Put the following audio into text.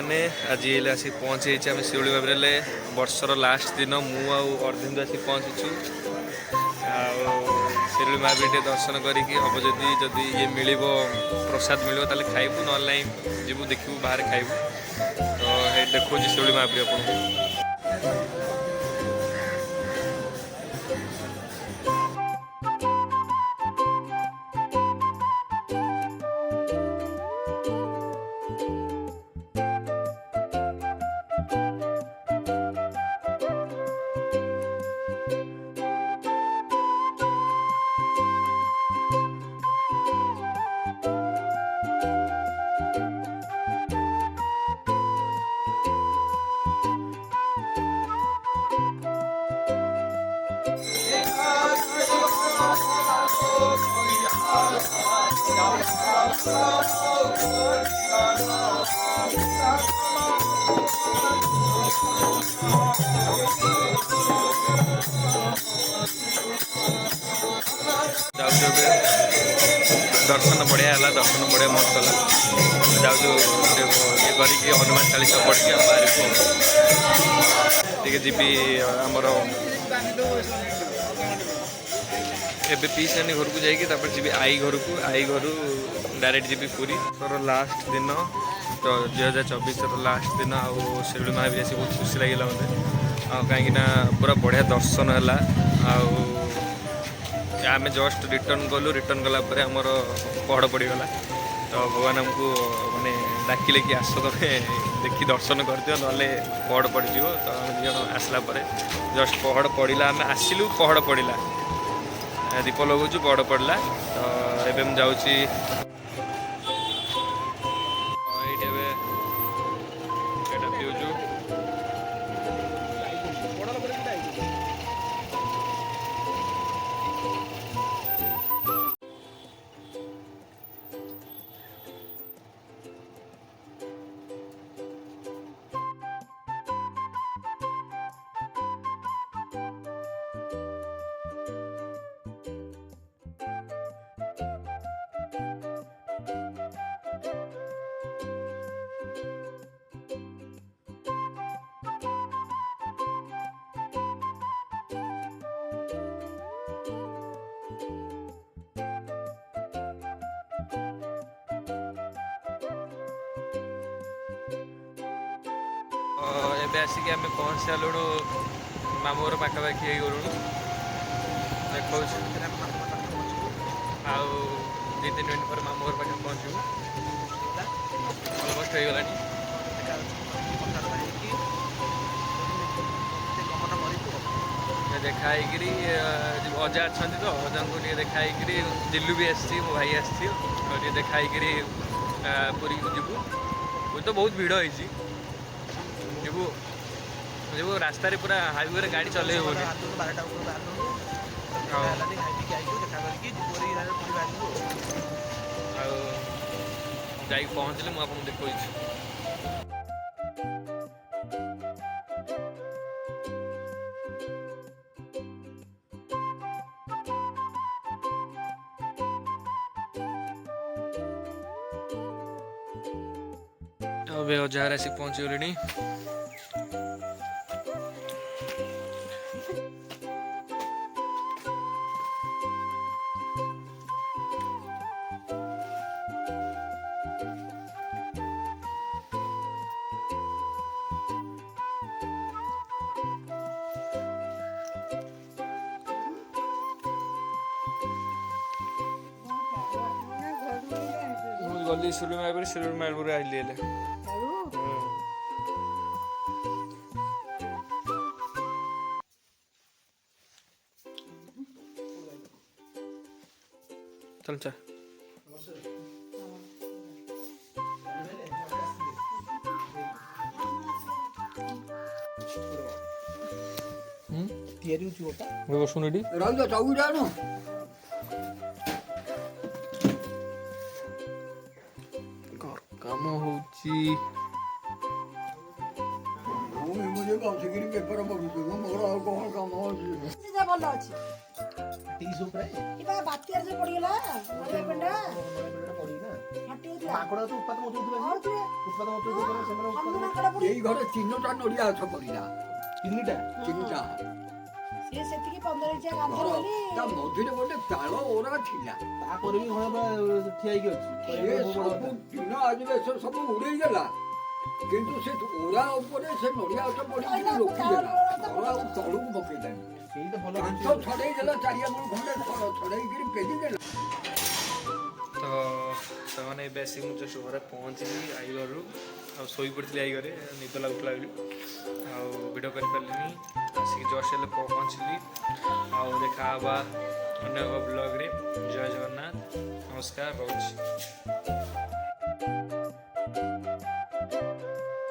मैंने आज ये आसी पहुँचे आम शिवली बाबरे वर्षर लास्ट दिन मु अर्धेन्दु आसी पहुँचीचु शिवली महाबीर दर्शन करी हम जदि जदि ये मिल प्रसाद मिल खाइबू ना जीवु देखू बाहर खाइबू तो ये देखो शिवली महाबीर आपको दर्शन बढ़िया है दर्शन बढ़िया मस्त है जाऊँ ये करके हनुमान चालीसा पढ़ के बाहर टे जी आमर एबे पीसानी घर को जापर जी आई घर को आई घर डायरेक्ट जी पुरी तर लास्ट दिन तो 2024 लास्ट दिन आउ शिवली महाबीर आसी बहुत खुशी लगे मत कहीं पूरा बढ़िया दर्शन है आम जस्ट रिटर्न गलु रिटर्न गलापर आमर पहड़ पड़गला तो भगवान आमको माने डाकिले कि आस तमें देखी दर्शन कर दियो ना पहड़ पड़ज तो दिज आसला जस्ट पहड़ पड़ा आम आसिलु पहड़ पड़ा दीप लगुचु पहड़ पड़ा तो ये मुझे जाऊँगी एबे आसिक आम पहुँच सारूँ मामूर पाखापाखि हो गलु देखो आउ 2-3 मिनट पर मामूर पाखे पहुँचू अलमोस्ट हो गला देखाई अजा अच्छा तो अजा को देखाई दिल्लू भी आसी मो भाई आसी देखाई पुरी को जीवु तो बहुत भिड़ होती जीवु जीवु रास्ता पूरा हाईवे गाड़ी चल जा पहुँचले मुझे देखी अबे अजार आसिक पहुँची गले गली शिवली महाबीर आइली चल चा बसुन काम हो ସବୁ ପ୍ରାୟ ଏଇଟା ବାତ୍ୟାରେ ଯେ ପଡ଼ିଗଲା ନଡ଼ିଆ ପେଣ୍ଡା ପଡିକି ନା ଫାଟି ଯାଇଥିଲା। ମାଙ୍କଡ ତ ଉତ୍ପାତ ମତଉଥିବେ ହଉଥିବେ। ଉତ୍ପାତ ମତଉଥିବେ ସେମାନେ ଅନ୍ଧ ଉତ୍ପାତ ମାଙ୍କଡ ପଡ଼ି ଏଇ ଘରେ 3ଟା ନଡ଼ିଆ ଗଛ ପଡ଼ିଲା, ତିନିଟା 3ଟା। ସିଏ ସେତିକି 15 ଇଞ୍ଚିଆ କାନ୍ଥ ଘର ବୋଲି ତା ମଝିରେ ଗୋଟେ ଚାଳ ଓରା ଥିଲା। ତାପରେ ବି ଘର ପୁରା ଠିଆ ହେଇକି ଅଛି ସେ ସବୁ ଟିଣ ଆଜବେଷ୍ଟର ସବୁ ଉଡେଇ ଦେଲା, କିନ୍ତୁ ସେ ଓରା ଉପରେ ସେ ନଡ଼ିଆ ଗଛ ପଡ଼ିକି ରୋକିଦେଲା। ଘର ଆଉ ତଳକୁ ପକେଇଲାନି। ସେଇ ତ ଭଲ କାନ୍ଥ ଛଡ଼େଇ ଦେଲା, ଚାରିଆଡୁ ଖଣ୍ଡେ ଛଡ଼େଇକିରି ପେଲି ଦେଲା। ତ ସେମାନେ ଏବେ ଆସିକି ମୁଁ ଜଷ୍ଟ ଘରେ ପହଞ୍ଚିଲି ଆଈ ଘରୁ। ଆଉ ଶୋଇପଡ଼ିଥିଲି ଆଈ ଘରେ, ନିଦ ଲାଗୁଥିଲା ବୋଲି ଆଉ ଭିଡ଼ିଓ କରିପାରିଲିନି। ଆସିକି ଜଷ୍ଟ ହେଲେ ପହଞ୍ଚିଲି। ଆଉ ଦେଖା ହେବା ଅନ୍ୟ ଏକ ବ୍ଲଗ୍ରେ। ଜୟ ଜଗନ୍ନାଥ, ନମସ୍କାର, ରହୁଛି।